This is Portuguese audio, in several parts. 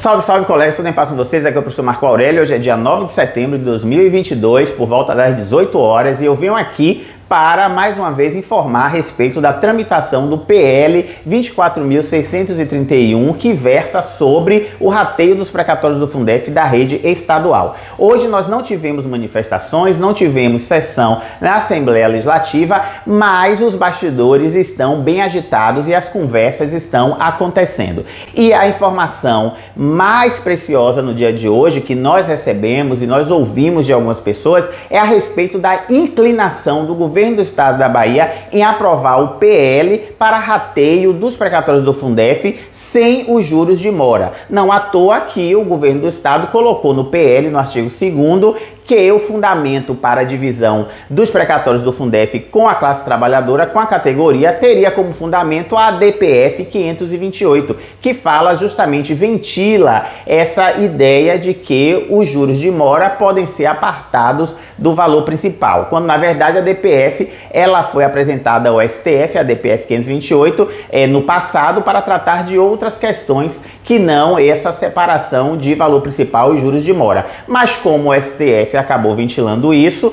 Salve, salve, colegas, tudo bem? Passo com vocês, aqui é o professor Marco Aurélio. Hoje é dia 9 de setembro de 2022, por volta das 18 horas, e eu venho aqui para, mais uma vez, informar a respeito da tramitação do PL 24.631, que versa sobre o rateio dos precatórios do Fundef da rede estadual. Hoje nós não tivemos manifestações, não tivemos sessão na Assembleia Legislativa, mas os bastidores estão bem agitados e as conversas estão acontecendo. E a informação mais preciosa no dia de hoje, que nós recebemos e nós ouvimos de algumas pessoas, é a respeito da inclinação do governo do estado da Bahia em aprovar o PL para rateio dos precatórios do Fundef sem os juros de mora. Não à toa que o governo do estado colocou no PL, no artigo 2º, que o fundamento para a divisão dos precatórios do Fundef com a classe trabalhadora, com a categoria, teria como fundamento a DPF 528, que fala justamente, ventila essa ideia de que os juros de mora podem ser apartados do valor principal, quando na verdade a DPF ela foi apresentada ao STF, a DPF 528, no passado, para tratar de outras questões que não essa separação de valor principal e juros de mora. Mas como o STF acabou ventilando isso,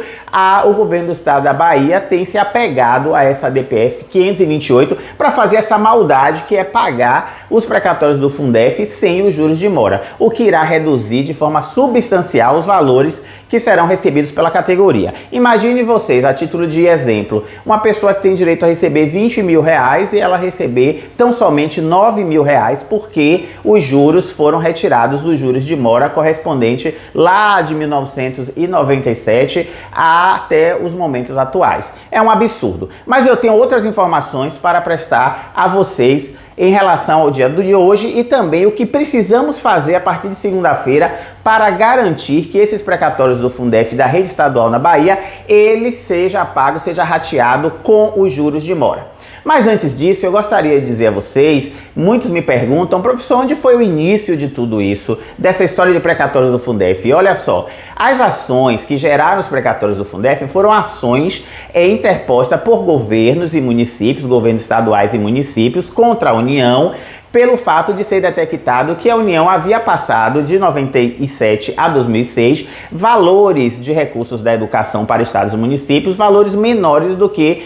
o governo do estado da Bahia tem se apegado a essa DPF 528 para fazer essa maldade, que é pagar os precatórios do Fundef sem os juros de mora, o que irá reduzir de forma substancial os valores que serão recebidos pela categoria. Imagine vocês, a título de exemplo, uma pessoa que tem direito a receber 20 mil reais e ela receber tão somente 9 mil reais, porque os juros foram retirados dos juros de mora correspondente lá de 1997 até os momentos atuais. É um absurdo. Mas eu tenho outras informações para prestar a vocês em relação ao dia de hoje e também o que precisamos fazer a partir de segunda-feira para garantir que esses precatórios do Fundef da rede estadual na Bahia, ele seja pago, seja rateado com os juros de mora. Mas antes disso, eu gostaria de dizer a vocês, muitos me perguntam, professor, onde foi o início de tudo isso, dessa história de precatórios do Fundef? E olha só, as ações que geraram os precatórios do Fundef foram ações interpostas por governos e municípios, governos estaduais e municípios, contra a União, pelo fato de ser detectado que a União havia passado de 97 a 2006 valores de recursos da educação para estados e municípios, valores menores do que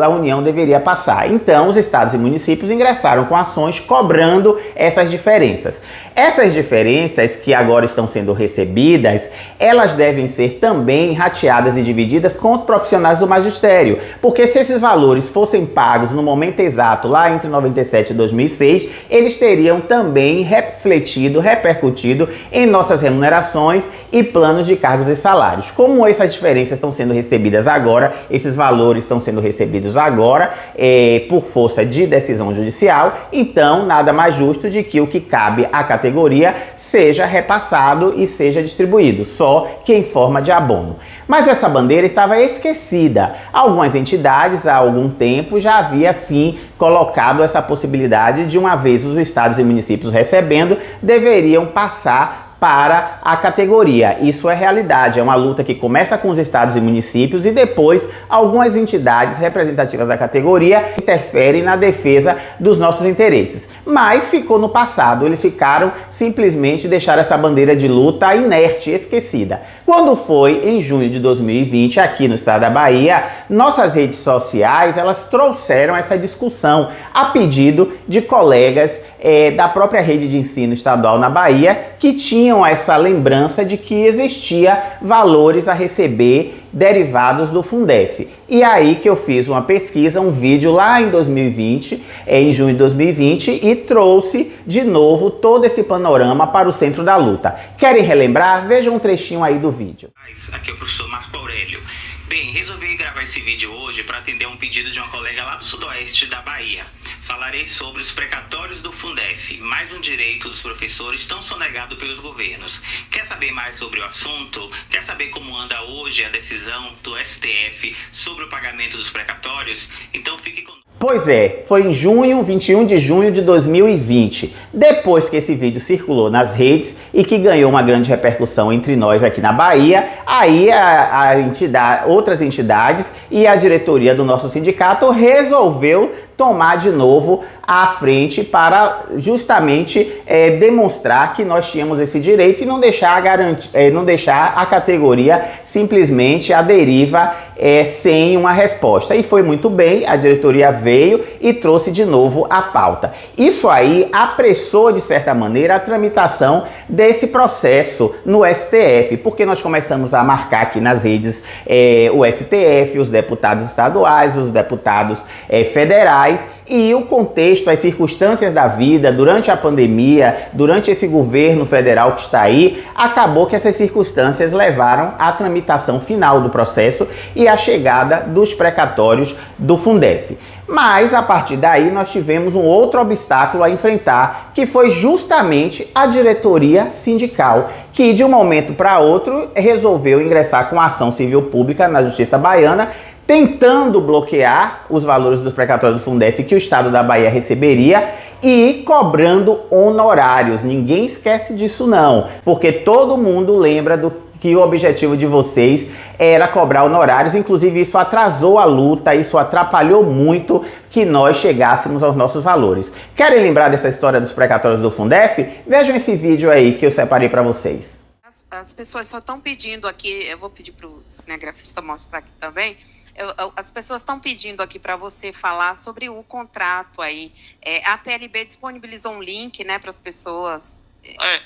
a União deveria passar. Então, os estados e municípios ingressaram com ações cobrando essas diferenças. Essas diferenças que agora estão sendo recebidas, elas devem ser também rateadas e divididas com os profissionais do magistério, porque se esses valores fossem pagos no momento exato, lá entre 97 e 2006, eles teriam também repercutido em nossas remunerações e planos de cargos e salários. Como essas diferenças estão sendo recebidas agora, esses valores estão sendo recebidos agora por força de decisão judicial, então nada mais justo de que o que cabe à categoria seja repassado e seja distribuído, só que em forma de abono. Mas essa bandeira estava esquecida. Algumas entidades há algum tempo já havia sim colocado essa possibilidade de, uma vez os estados e municípios recebendo, deveriam passar para a categoria. Isso é realidade, é uma luta que começa com os estados e municípios e depois algumas entidades representativas da categoria interferem na defesa dos nossos interesses. Mas ficou no passado, eles ficaram simplesmente deixaram essa bandeira de luta inerte, esquecida. Quando foi em junho de 2020, aqui no estado da Bahia, nossas redes sociais, elas trouxeram essa discussão a pedido de colegas da própria rede de ensino estadual na Bahia, que tinham essa lembrança de que existia valores a receber derivados do Fundef. E aí que eu fiz uma pesquisa, um vídeo lá em 2020, em junho de 2020, e trouxe de novo todo esse panorama para o centro da luta. Querem relembrar? Vejam um trechinho aí do vídeo. Aqui é o professor Marco Aurélio. Bem, resolvi gravar esse vídeo hoje para atender um pedido de uma colega lá do sudoeste da Bahia. Falarei sobre os precatórios do Fundef, mais um direito dos professores tão sonegado pelos governos. Quer saber mais sobre o assunto? Quer saber como anda hoje a decisão do STF sobre o pagamento dos precatórios? Então fique com... Pois é, foi em junho, 21 de junho de 2020, depois que esse vídeo circulou nas redes e que ganhou uma grande repercussão entre nós aqui na Bahia, aí outras entidades e a diretoria do nosso sindicato resolveu tomar de novo à frente para justamente demonstrar que nós tínhamos esse direito e não deixar a categoria simplesmente à deriva sem uma resposta. E foi muito bem, a diretoria veio e trouxe de novo a pauta. Isso aí apressou, de certa maneira, a tramitação desse processo no STF, porque nós começamos a marcar aqui nas redes o STF, os deputados estaduais, os deputados federais, e o contexto, as circunstâncias da vida durante a pandemia, durante esse governo federal que está aí, acabou que essas circunstâncias levaram à tramitação final do processo e à chegada dos precatórios do Fundef. Mas, a partir daí, nós tivemos um outro obstáculo a enfrentar, que foi justamente a diretoria sindical, que de um momento para outro resolveu ingressar com ação civil pública na Justiça Baiana, tentando bloquear os valores dos precatórios do Fundef que o Estado da Bahia receberia e cobrando honorários. Ninguém esquece disso não, porque todo mundo lembra que o objetivo de vocês era cobrar honorários, inclusive isso atrasou a luta, isso atrapalhou muito que nós chegássemos aos nossos valores. Querem lembrar dessa história dos precatórios do Fundef? Vejam esse vídeo aí que eu separei para vocês. As pessoas só estão pedindo aqui, eu vou pedir para o cinegrafista mostrar aqui também. As pessoas estão pedindo aqui para você falar sobre o contrato aí. A PLB disponibilizou um link, né, para as pessoas.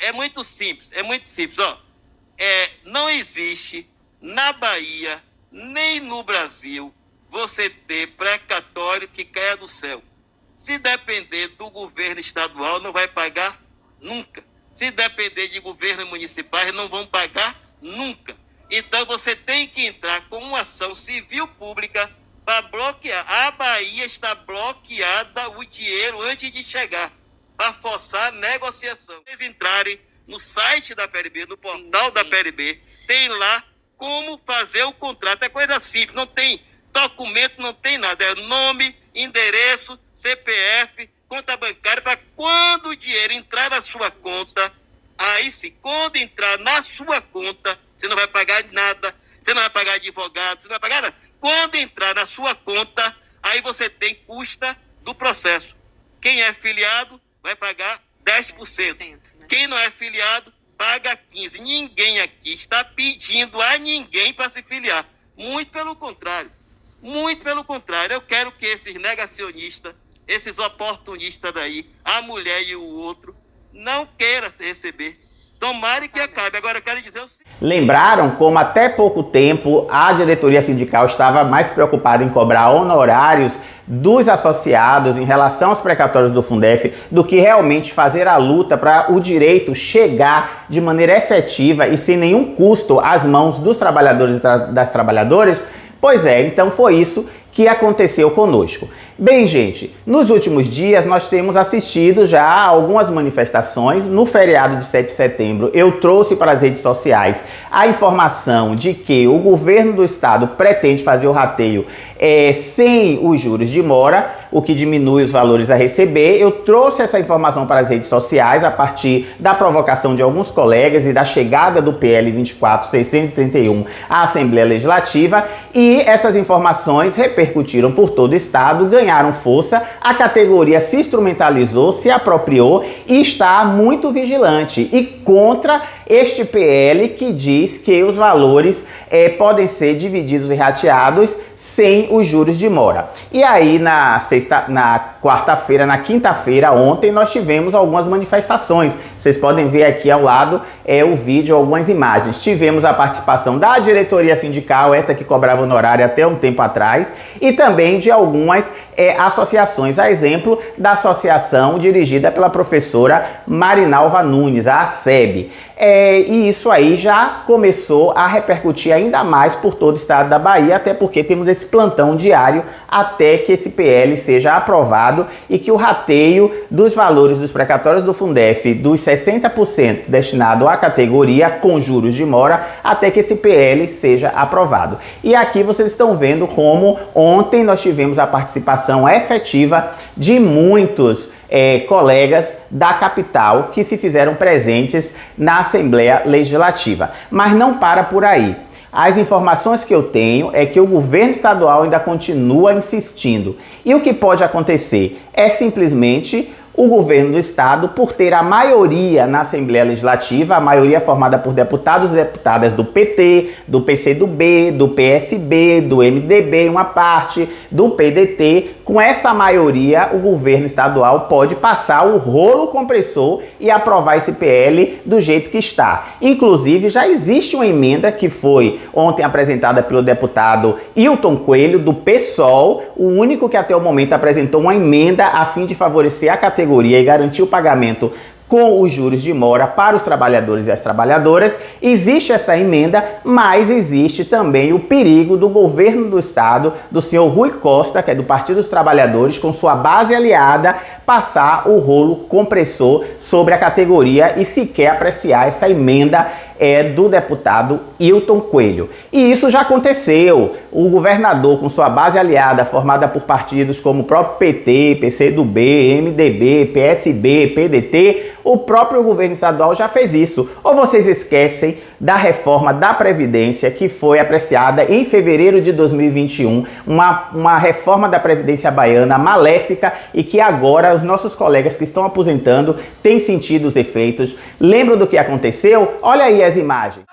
É muito simples, ó. Não existe na Bahia, nem no Brasil, você ter precatório que caia do céu. Se depender do governo estadual, não vai pagar nunca. Se depender de governos municipais, não vão pagar nunca. Então você tem que entrar com uma ação civil pública para bloquear. A Bahia está bloqueada o dinheiro antes de chegar, para forçar a negociação. Se vocês entrarem no site da PLB, no portal da PLB, tem lá como fazer o contrato. É coisa simples, não tem documento, não tem nada. É nome, endereço, CPF, conta bancária, para quando o dinheiro entrar na sua conta, aí sim, quando entrar na sua conta, você não vai pagar nada, você não vai pagar advogado, você não vai pagar nada. Quando entrar na sua conta, aí você tem custa do processo. Quem é filiado vai pagar 10%. Né? Quem não é filiado, paga 15%. Ninguém aqui está pedindo a ninguém para se filiar. Muito pelo contrário. Muito pelo contrário. Eu quero que esses negacionistas, esses oportunistas daí, a mulher e o outro, não queiram receber. Tomara que acabe. Agora eu quero dizer o seguinte. Lembraram como até pouco tempo a diretoria sindical estava mais preocupada em cobrar honorários dos associados em relação aos precatórios do Fundef do que realmente fazer a luta para o direito chegar de maneira efetiva e sem nenhum custo às mãos dos trabalhadores e das trabalhadoras? Pois é, então foi isso que aconteceu conosco. Bem, gente, nos últimos dias nós temos assistido já a algumas manifestações. No feriado de 7 de setembro, eu trouxe para as redes sociais a informação de que o governo do estado pretende fazer o rateio sem os juros de mora, o que diminui os valores a receber. Eu trouxe essa informação para as redes sociais a partir da provocação de alguns colegas e da chegada do PL 24.631 à Assembleia Legislativa, e essas informações repercutiram por todo o estado, ganharam força, a categoria se instrumentalizou, se apropriou e está muito vigilante e contra este PL que diz que os valores podem ser divididos e rateados sem os juros de mora. E aí na quarta-feira, na quinta-feira, ontem, nós tivemos algumas manifestações. Vocês podem ver aqui ao lado o vídeo, algumas imagens. Tivemos a participação da diretoria sindical, essa que cobrava honorário até um tempo atrás, e também de algumas associações, a exemplo da associação dirigida pela professora Marinalva Nunes, a ACEB. E isso aí já começou a repercutir ainda mais por todo o estado da Bahia, até porque temos esse plantão diário até que esse PL seja aprovado e que o rateio dos valores dos precatórios do Fundef dos 60% destinado à categoria com juros de mora, até que esse PL seja aprovado. E aqui vocês estão vendo como ontem nós tivemos a participação efetiva de muitos colegas da capital que se fizeram presentes na Assembleia Legislativa. Mas não para por aí. As informações que eu tenho é que o governo estadual ainda continua insistindo. E o que pode acontecer é simplesmente o governo do estado, por ter a maioria na Assembleia Legislativa, a maioria formada por deputados e deputadas do PT, do PCdoB, do PSB, do MDB, uma parte do PDT, com essa maioria o governo estadual pode passar o rolo compressor e aprovar esse PL do jeito que está. Inclusive já existe uma emenda que foi ontem apresentada pelo deputado Hilton Coelho, do PSOL, o único que até o momento apresentou uma emenda a fim de favorecer a categoria e garantir o pagamento com os juros de mora para os trabalhadores e as trabalhadoras. Existe essa emenda, mas existe também o perigo do governo do estado, do senhor Rui Costa, que é do Partido dos Trabalhadores, com sua base aliada, passar o rolo compressor sobre a categoria e sequer apreciar essa emenda do deputado Hilton Coelho. E isso já aconteceu. O governador, com sua base aliada, formada por partidos como o próprio PT, PCdoB, MDB, PSB, PDT, o próprio governo estadual já fez isso. Ou vocês esquecem da reforma da Previdência que foi apreciada em fevereiro de 2021, uma reforma da Previdência baiana maléfica e que agora os nossos colegas que estão aposentando têm sentido os efeitos. Lembram do que aconteceu? Olha aí as imagens.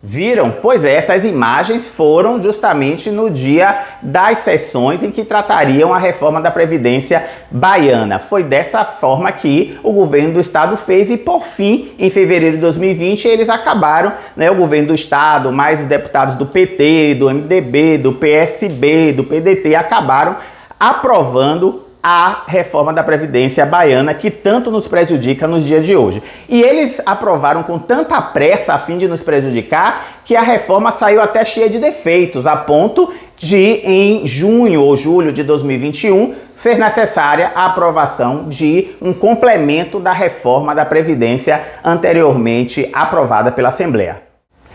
Viram? Pois é, essas imagens foram justamente no dia das sessões em que tratariam a reforma da Previdência baiana. Foi dessa forma que o governo do estado fez e, por fim, em fevereiro de 2020, eles acabaram, o governo do estado, mais os deputados do PT, do MDB, do PSB, do PDT, acabaram aprovando a reforma da Previdência baiana que tanto nos prejudica nos dias de hoje. E eles aprovaram com tanta pressa a fim de nos prejudicar que a reforma saiu até cheia de defeitos, a ponto de, em junho ou julho de 2021, ser necessária a aprovação de um complemento da reforma da Previdência anteriormente aprovada pela Assembleia.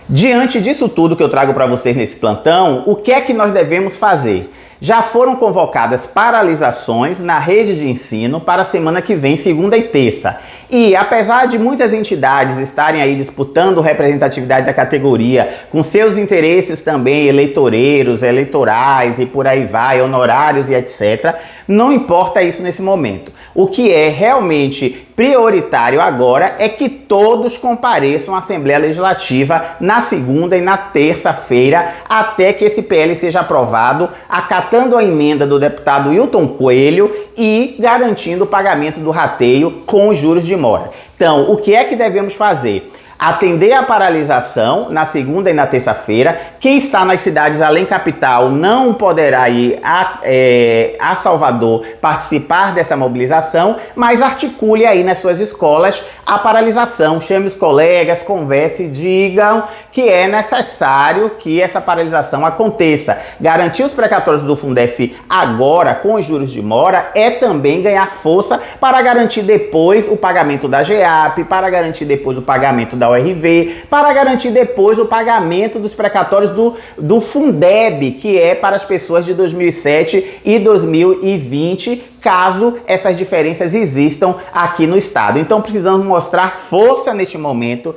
Diante disso tudo que eu trago para vocês nesse plantão, o que é que nós devemos fazer? Já foram convocadas paralisações na rede de ensino para a semana que vem, segunda e terça. E apesar de muitas entidades estarem aí disputando representatividade da categoria, com seus interesses também eleitorais e por aí vai, honorários e etc., não importa isso nesse momento. O que é realmente prioritário agora é que todos compareçam à Assembleia Legislativa na segunda e na terça-feira, até que esse PL seja aprovado, acatando a emenda do deputado Hilton Coelho e garantindo o pagamento do rateio com os juros de mora. Então, o que é que devemos fazer? Atender a paralisação na segunda e na terça-feira. Quem está nas cidades além capital não poderá ir a Salvador participar dessa mobilização, mas articule aí nas suas escolas a paralisação. Chame os colegas, converse e digam que é necessário que essa paralisação aconteça. Garantir os precatórios do Fundef agora com os juros de mora é também ganhar força para garantir depois o pagamento da GEAP, para garantir depois o pagamento da URV, para garantir depois o pagamento dos precatórios do Fundeb, que é para as pessoas de 2007 e 2020, caso essas diferenças existam aqui no estado. Então precisamos mostrar força neste momento,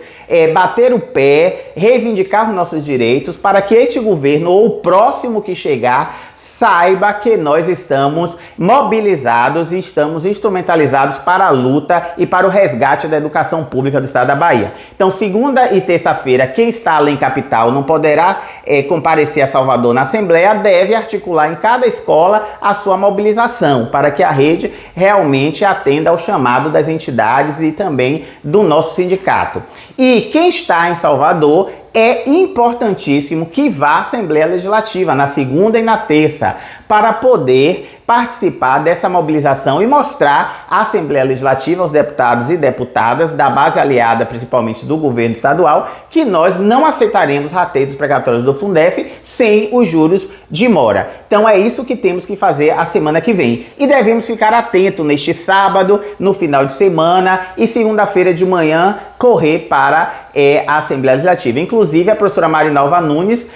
bater o pé, reivindicar os nossos direitos para que este governo ou o próximo que chegar saiba que nós estamos mobilizados e estamos instrumentalizados para a luta e para o resgate da educação pública do estado da Bahia. Então, segunda e terça-feira, quem está além capital não poderá comparecer a Salvador na Assembleia, deve articular em cada escola a sua mobilização, para que a rede realmente atenda ao chamado das entidades e também do nosso sindicato. E quem está em Salvador, é importantíssimo que vá à Assembleia Legislativa na segunda e na terça, para poder participar dessa mobilização e mostrar à Assembleia Legislativa, aos deputados e deputadas da base aliada, principalmente do governo estadual, que nós não aceitaremos rateio dos precatórios do Fundef sem os juros de mora. Então é isso que temos que fazer a semana que vem. E devemos ficar atentos neste sábado, no final de semana e segunda-feira de manhã, correr para a Assembleia Legislativa. Inclusive, a professora Marinalva Nunes,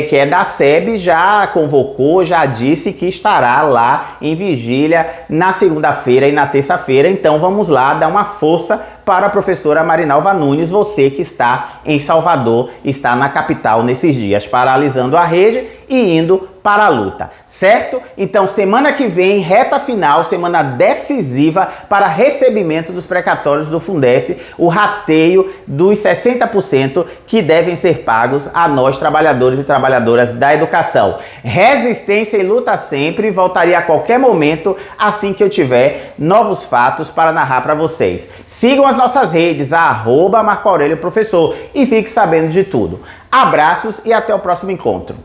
que é da SEB, já convocou, já disse que estará lá em vigília na segunda-feira e na terça-feira. Então, vamos lá dar uma força para a professora Marinalva Nunes, você que está em Salvador, está na capital nesses dias, paralisando a rede e indo para a luta, certo? Então, semana que vem, reta final, semana decisiva para recebimento dos precatórios do Fundef, o rateio dos 60% que devem ser pagos a nós, trabalhadores e trabalhadoras da educação. Resistência e luta sempre, voltaria a qualquer momento, assim que eu tiver novos fatos para narrar para vocês. Sigam as nossas redes, @Marco Aurélio Professor, e fique sabendo de tudo. Abraços e até o próximo encontro.